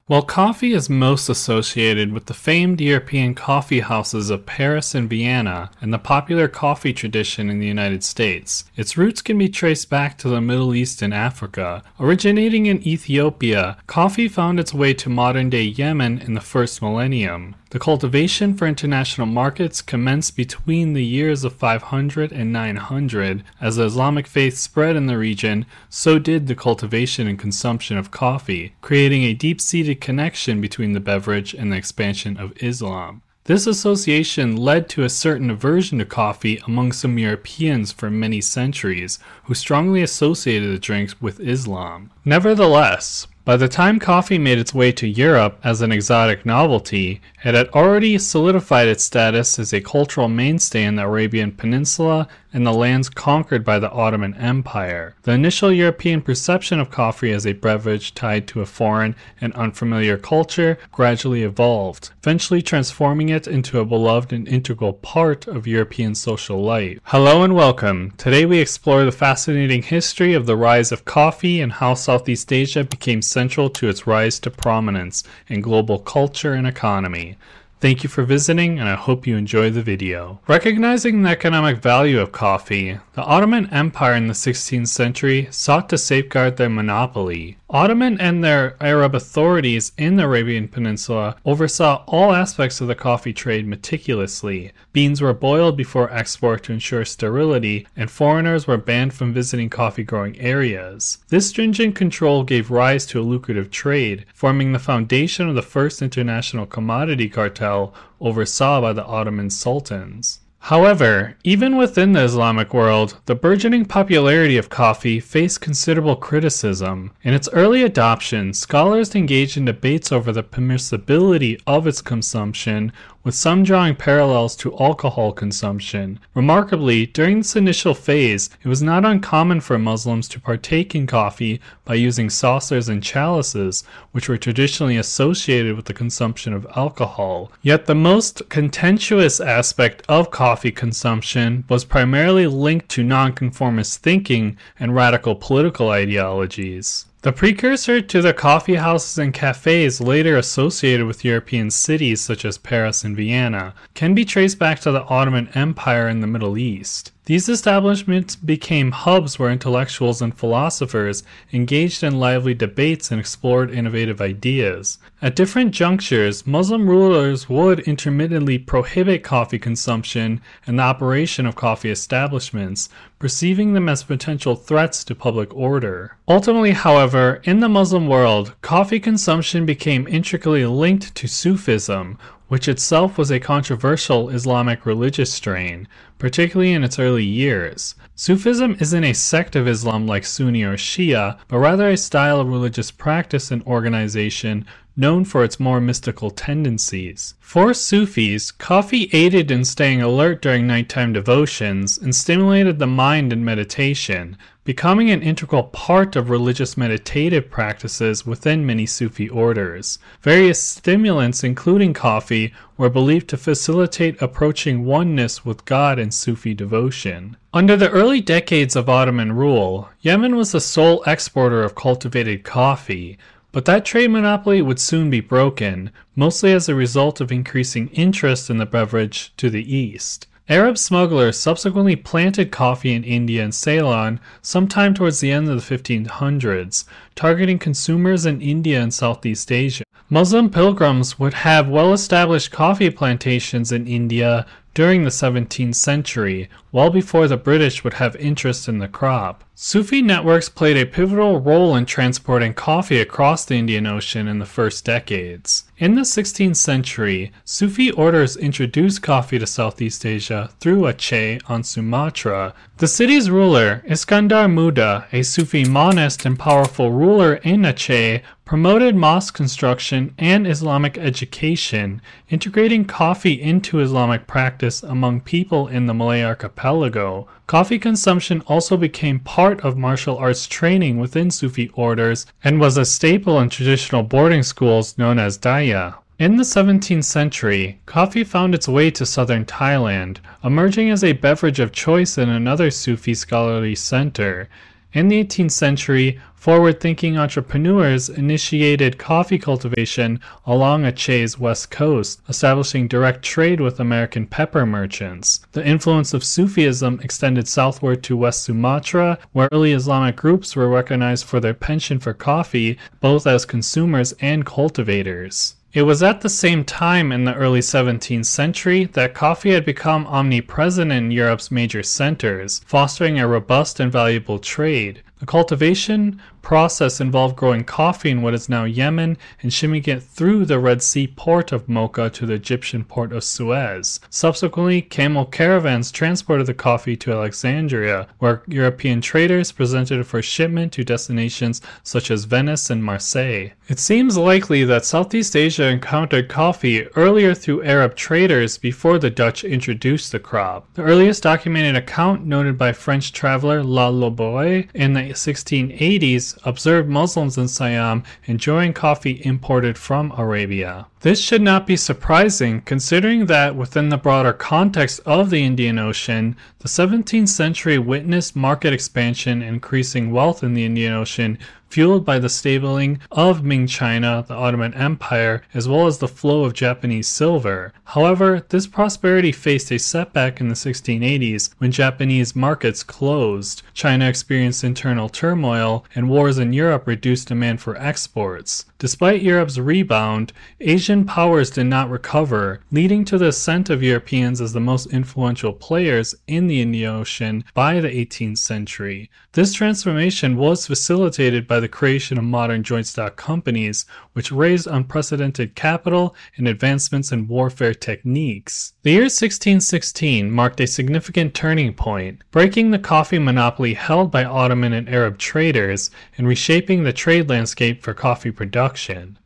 While coffee is most associated with the famed European coffee houses of Paris and Vienna and the popular coffee tradition in the United States, its roots can be traced back to the Middle East and Africa. Originating in Ethiopia, coffee found its way to modern-day Yemen in the first millennium. The cultivation for international markets commenced between the years of 500 and 900. As the Islamic faith spread in the region, so did the cultivation and consumption of coffee, creating a deep-seated connection between the beverage and the expansion of Islam. This association led to a certain aversion to coffee among some Europeans for many centuries, who strongly associated the drinks with Islam. Nevertheless, by the time coffee made its way to Europe as an exotic novelty, it had already solidified its status as a cultural mainstay in the Arabian Peninsula and the lands conquered by the Ottoman Empire. The initial European perception of coffee as a beverage tied to a foreign and unfamiliar culture gradually evolved, eventually transforming it into a beloved and integral part of European social life. Hello and welcome. Today we explore the fascinating history of the rise of coffee and how Southeast Asia became central to its rise to prominence in global culture and economy. Thank you for visiting, and I hope you enjoy the video. Recognizing the economic value of coffee, the Ottoman Empire in the 16th century sought to safeguard their monopoly. Ottoman and their Arab authorities in the Arabian Peninsula oversaw all aspects of the coffee trade meticulously. Beans were boiled before export to ensure sterility, and foreigners were banned from visiting coffee-growing areas. This stringent control gave rise to a lucrative trade, forming the foundation of the first international commodity cartel oversaw by the Ottoman sultans. However, even within the Islamic world, the burgeoning popularity of coffee faced considerable criticism. In its early adoption, scholars engaged in debates over the permissibility of its consumption, with some drawing parallels to alcohol consumption. Remarkably, during this initial phase, it was not uncommon for Muslims to partake in coffee by using saucers and chalices, which were traditionally associated with the consumption of alcohol. Yet the most contentious aspect of coffee consumption was primarily linked to nonconformist thinking and radical political ideologies. The precursor to the coffee houses and cafes later associated with European cities such as Paris and Vienna can be traced back to the Ottoman Empire in the Middle East. These establishments became hubs where intellectuals and philosophers engaged in lively debates and explored innovative ideas. At different junctures, Muslim rulers would intermittently prohibit coffee consumption and the operation of coffee establishments, perceiving them as potential threats to public order. Ultimately, however, in the Muslim world, coffee consumption became intricately linked to Sufism, which itself was a controversial Islamic religious strain, particularly in its early years. Sufism isn't a sect of Islam like Sunni or Shia, but rather a style of religious practice and organization known for its more mystical tendencies. For Sufis, coffee aided in staying alert during nighttime devotions and stimulated the mind in meditation, becoming an integral part of religious meditative practices within many Sufi orders. Various stimulants, including coffee, were believed to facilitate approaching oneness with God in Sufi devotion. Under the early decades of Ottoman rule, Yemen was the sole exporter of cultivated coffee, but that trade monopoly would soon be broken, mostly as a result of increasing interest in the beverage to the east. Arab smugglers subsequently planted coffee in India and Ceylon sometime towards the end of the 1500s, targeting consumers in India and Southeast Asia. Muslim pilgrims would have well-established coffee plantations in India during the 17th century, well before the British would have interest in the crop. Sufi networks played a pivotal role in transporting coffee across the Indian Ocean in the first decades. In the 16th century, Sufi orders introduced coffee to Southeast Asia through Aceh on Sumatra. The city's ruler, Iskandar Muda, a Sufi monist and powerful ruler in Aceh, promoted mosque construction and Islamic education, integrating coffee into Islamic practice among people in the Malay archipelago. Coffee consumption also became part of martial arts training within Sufi orders and was a staple in traditional boarding schools known as daya. In the 17th century, coffee found its way to southern Thailand, emerging as a beverage of choice in another Sufi scholarly center. In the 18th century, Forward-thinking entrepreneurs initiated coffee cultivation along Aceh's west coast, establishing direct trade with American pepper merchants. The influence of Sufism extended southward to West Sumatra, where early Islamic groups were recognized for their penchant for coffee, both as consumers and cultivators. It was at the same time in the early 17th century that coffee had become omnipresent in Europe's major centers, fostering a robust and valuable trade. The cultivation process involved growing coffee in what is now Yemen and shipping it through the Red Sea port of Mocha to the Egyptian port of Suez. Subsequently, camel caravans transported the coffee to Alexandria, where European traders presented it for shipment to destinations such as Venice and Marseille. It seems likely that Southeast Asia encountered coffee earlier through Arab traders before the Dutch introduced the crop. The earliest documented account, noted by French traveler La Loboe in the 1680s, observed Muslims in Siam enjoying coffee imported from Arabia. This should not be surprising, considering that within the broader context of the Indian Ocean, the 17th century witnessed market expansion and increasing wealth in the Indian Ocean, fueled by the stabilizing of Ming China, the Ottoman Empire, as well as the flow of Japanese silver. However, this prosperity faced a setback in the 1680s when Japanese markets closed, China experienced internal turmoil, and wars in Europe reduced demand for exports. Despite Europe's rebound, Asian powers did not recover, leading to the ascent of Europeans as the most influential players in the Indian Ocean by the 18th century. This transformation was facilitated by the creation of modern joint stock companies, which raised unprecedented capital and advancements in warfare techniques. The year 1616 marked a significant turning point, breaking the coffee monopoly held by Ottoman and Arab traders and reshaping the trade landscape for coffee production.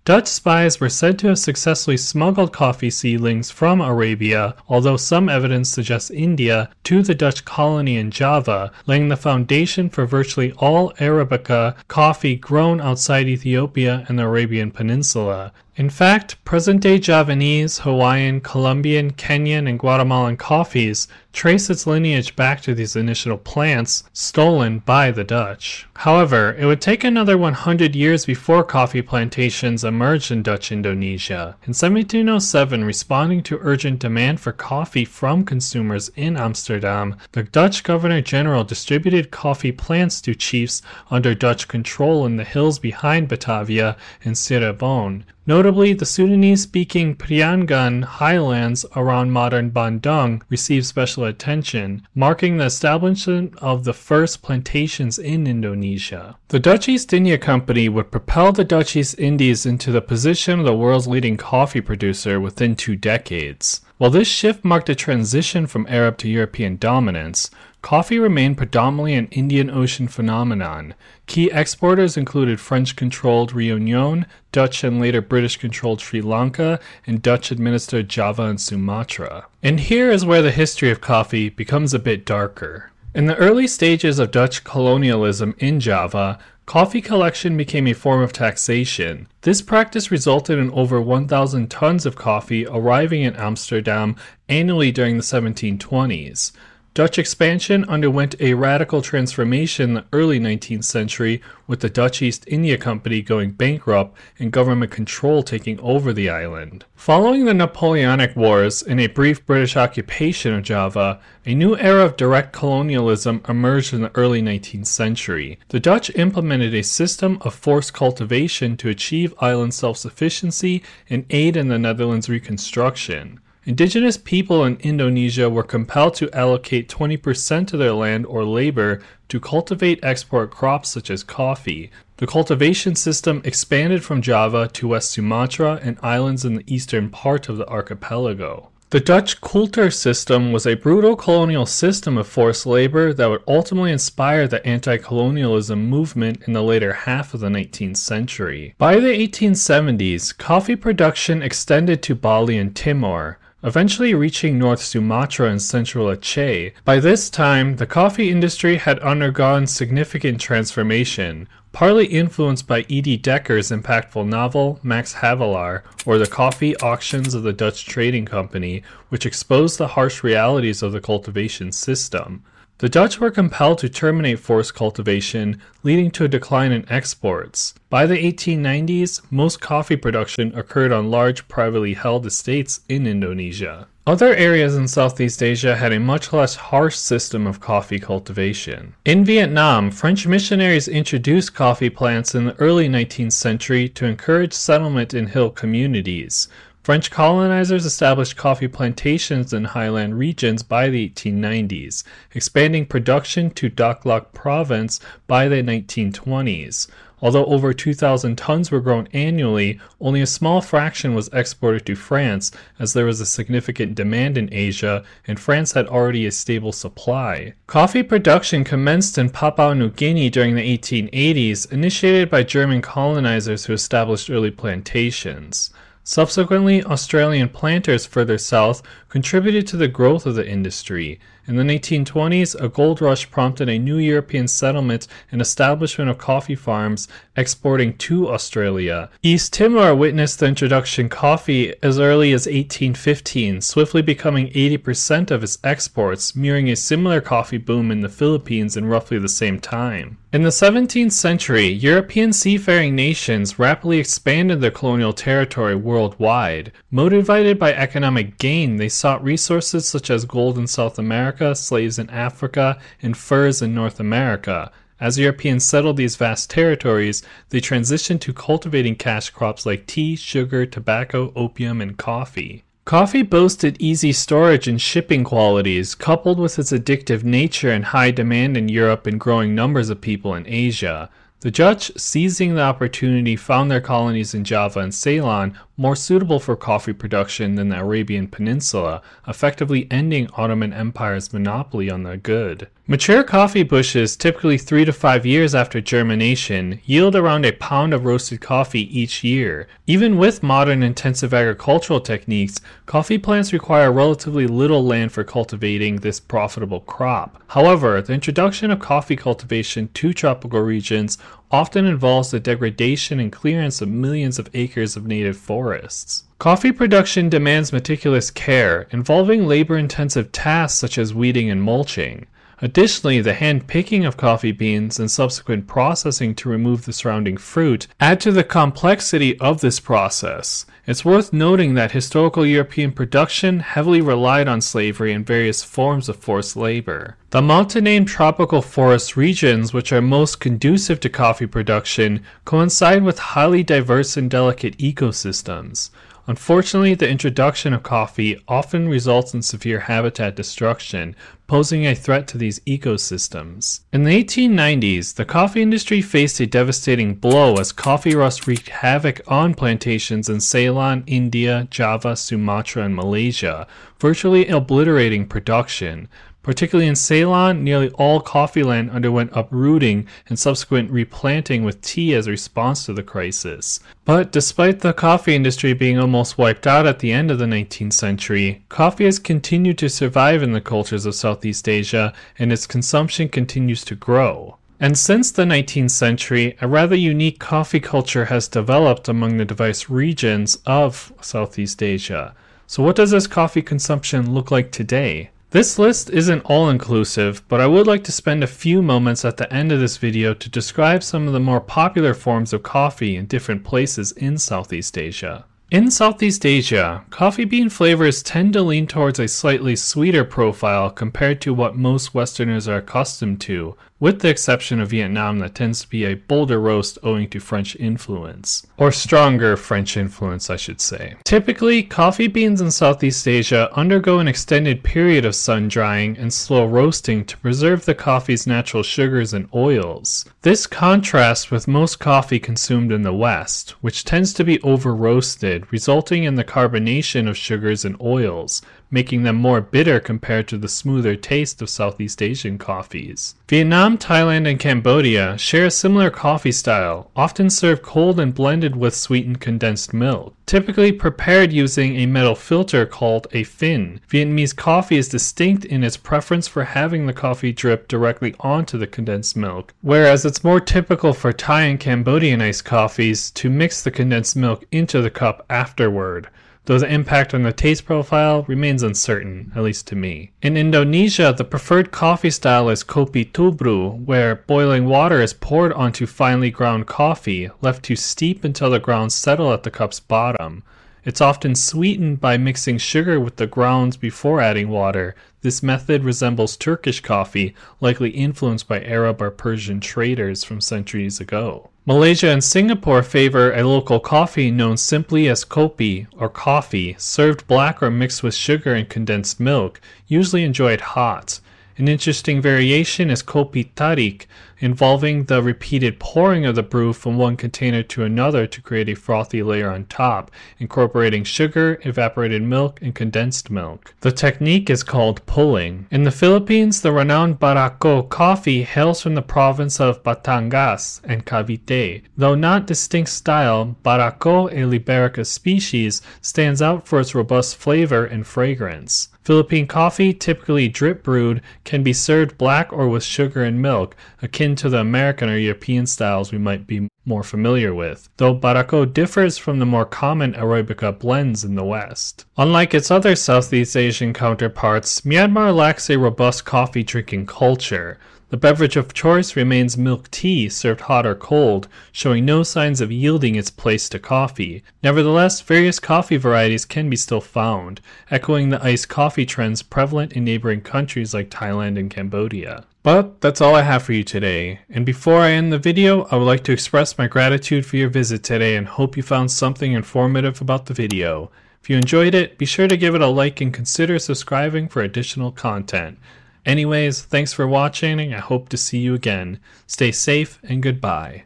Dutch spies were said to have successfully smuggled coffee seedlings from Arabia, although some evidence suggests India, to the Dutch colony in Java, laying the foundation for virtually all Arabica coffee grown outside Ethiopia and the Arabian Peninsula. In fact, present-day Javanese, Hawaiian, Colombian, Kenyan, and Guatemalan coffees trace its lineage back to these initial plants stolen by the Dutch. However, it would take another 100 years before coffee plantations emerged in Dutch Indonesia. In 1707, responding to urgent demand for coffee from consumers in Amsterdam, the Dutch Governor-General distributed coffee plants to chiefs under Dutch control in the hills behind Batavia and Cirebon. Notably, the Sudanese-speaking Priangan highlands around modern Bandung received special attention, marking the establishment of the first plantations in Indonesia. The Dutch East India Company would propel the Dutch East Indies into the position of the world's leading coffee producer within 2 decades. While this shift marked a transition from Arab to European dominance, coffee remained predominantly an Indian Ocean phenomenon. Key exporters included French-controlled Réunion, Dutch and later British-controlled Sri Lanka, and Dutch-administered Java and Sumatra. And here is where the history of coffee becomes a bit darker. In the early stages of Dutch colonialism in Java, coffee collection became a form of taxation. This practice resulted in over 1,000 tons of coffee arriving in Amsterdam annually during the 1720s. Dutch expansion underwent a radical transformation in the early 19th century, with the Dutch East India Company going bankrupt and government control taking over the island. Following the Napoleonic Wars and a brief British occupation of Java, a new era of direct colonialism emerged in the early 19th century. The Dutch implemented a system of forced cultivation to achieve island self-sufficiency and aid in the Netherlands' reconstruction. Indigenous people in Indonesia were compelled to allocate 20% of their land or labor to cultivate export crops such as coffee. The cultivation system expanded from Java to West Sumatra and islands in the eastern part of the archipelago. The Dutch Kultur system was a brutal colonial system of forced labor that would ultimately inspire the anti-colonialism movement in the later half of the 19th century. By the 1870s, coffee production extended to Bali and Timor, eventually reaching North Sumatra and central Aceh. By this time, the coffee industry had undergone significant transformation, partly influenced by E.D. Decker's impactful novel Max Havelaar, or The Coffee Auctions of the Dutch Trading Company, which exposed the harsh realities of the cultivation system. The Dutch were compelled to terminate forced cultivation, leading to a decline in exports. By the 1890s, most coffee production occurred on large privately held estates in Indonesia. Other areas in Southeast Asia had a much less harsh system of coffee cultivation. In Vietnam, French missionaries introduced coffee plants in the early 19th century to encourage settlement in hill communities. French colonizers established coffee plantations in highland regions by the 1890s, expanding production to Dak Lak province by the 1920s. Although over 2,000 tons were grown annually, only a small fraction was exported to France, as there was a significant demand in Asia, and France had already a stable supply. Coffee production commenced in Papua New Guinea during the 1880s, initiated by German colonizers who established early plantations. Subsequently, Australian planters further south contributed to the growth of the industry. In the 1920s, a gold rush prompted a new European settlement and establishment of coffee farms exporting to Australia. East Timor witnessed the introduction of coffee as early as 1815, swiftly becoming 80% of its exports, mirroring a similar coffee boom in the Philippines in roughly the same time. In the 17th century, European seafaring nations rapidly expanded their colonial territory worldwide. Motivated by economic gain, they sought resources such as gold in South America, slaves in Africa, and furs in North America. As Europeans settled these vast territories, they transitioned to cultivating cash crops like tea, sugar, tobacco, opium, and coffee. Coffee boasted easy storage and shipping qualities, coupled with its addictive nature and high demand in Europe and growing numbers of people in Asia. The Dutch, seizing the opportunity, found their colonies in Java and Ceylon more suitable for coffee production than the Arabian Peninsula, effectively ending Ottoman Empire's monopoly on the good. Mature coffee bushes, typically 3 to 5 years after germination, yield around a pound of roasted coffee each year. Even with modern intensive agricultural techniques, coffee plants require relatively little land for cultivating this profitable crop. However, the introduction of coffee cultivation to tropical regions often involves the degradation and clearance of millions of acres of native forests. Coffee production demands meticulous care, involving labor-intensive tasks such as weeding and mulching. Additionally, the hand-picking of coffee beans and subsequent processing to remove the surrounding fruit add to the complexity of this process. It's worth noting that historical European production heavily relied on slavery and various forms of forced labor. The mountain-named tropical forest regions, which are most conducive to coffee production, coincide with highly diverse and delicate ecosystems. Unfortunately, the introduction of coffee often results in severe habitat destruction, posing a threat to these ecosystems. In the 1890s, the coffee industry faced a devastating blow as coffee rust wreaked havoc on plantations in Ceylon, India, Java, Sumatra, and Malaysia, virtually obliterating production. Particularly in Ceylon, nearly all coffee land underwent uprooting and subsequent replanting with tea as a response to the crisis. But despite the coffee industry being almost wiped out at the end of the 19th century, coffee has continued to survive in the cultures of Southeast Asia, and its consumption continues to grow. And since the 19th century, a rather unique coffee culture has developed among the diverse regions of Southeast Asia. So what does this coffee consumption look like today? This list isn't all-inclusive, but I would like to spend a few moments at the end of this video to describe some of the more popular forms of coffee in different places in Southeast Asia. In Southeast Asia, coffee bean flavors tend to lean towards a slightly sweeter profile compared to what most Westerners are accustomed to, with the exception of Vietnam that tends to be a bolder roast owing to French influence. Or stronger French influence, I should say. Typically, coffee beans in Southeast Asia undergo an extended period of sun drying and slow roasting to preserve the coffee's natural sugars and oils. This contrasts with most coffee consumed in the West, which tends to be over-roasted, resulting in the carbonation of sugars and oils, making them more bitter compared to the smoother taste of Southeast Asian coffees. Vietnam, Thailand, and Cambodia share a similar coffee style, often served cold and blended with sweetened condensed milk. Typically prepared using a metal filter called a fin, Vietnamese coffee is distinct in its preference for having the coffee drip directly onto the condensed milk, whereas it's more typical for Thai and Cambodian iced coffees to mix the condensed milk into the cup afterward. though the impact on the taste profile remains uncertain, at least to me. In Indonesia, the preferred coffee style is kopi tubruk, where boiling water is poured onto finely ground coffee, left to steep until the grounds settle at the cup's bottom. It's often sweetened by mixing sugar with the grounds before adding water. This method resembles Turkish coffee, likely influenced by Arab or Persian traders from centuries ago. Malaysia and Singapore favor a local coffee known simply as kopi, or coffee, served black or mixed with sugar and condensed milk, usually enjoyed hot. An interesting variation is kopi tarik, involving the repeated pouring of the brew from one container to another to create a frothy layer on top, incorporating sugar, evaporated milk, and condensed milk. The technique is called pulling. In the Philippines, the renowned Barako coffee hails from the province of Batangas and Cavite. Though not distinct style, Barako, a Liberica species, stands out for its robust flavor and fragrance. Philippine coffee, typically drip brewed, can be served black or with sugar and milk, akin to the American or European styles we might be more familiar with, though Barako differs from the more common Arabica blends in the West. Unlike its other Southeast Asian counterparts, Myanmar lacks a robust coffee drinking culture. The beverage of choice remains milk tea, served hot or cold, showing no signs of yielding its place to coffee. Nevertheless, various coffee varieties can be still found, echoing the iced coffee trends prevalent in neighboring countries like Thailand and Cambodia. But that's all I have for you today, and before I end the video, I would like to express my gratitude for your visit today and hope you found something informative about the video. If you enjoyed it, be sure to give it a like and consider subscribing for additional content. Anyways, thanks for watching, and I hope to see you again. Stay safe and goodbye.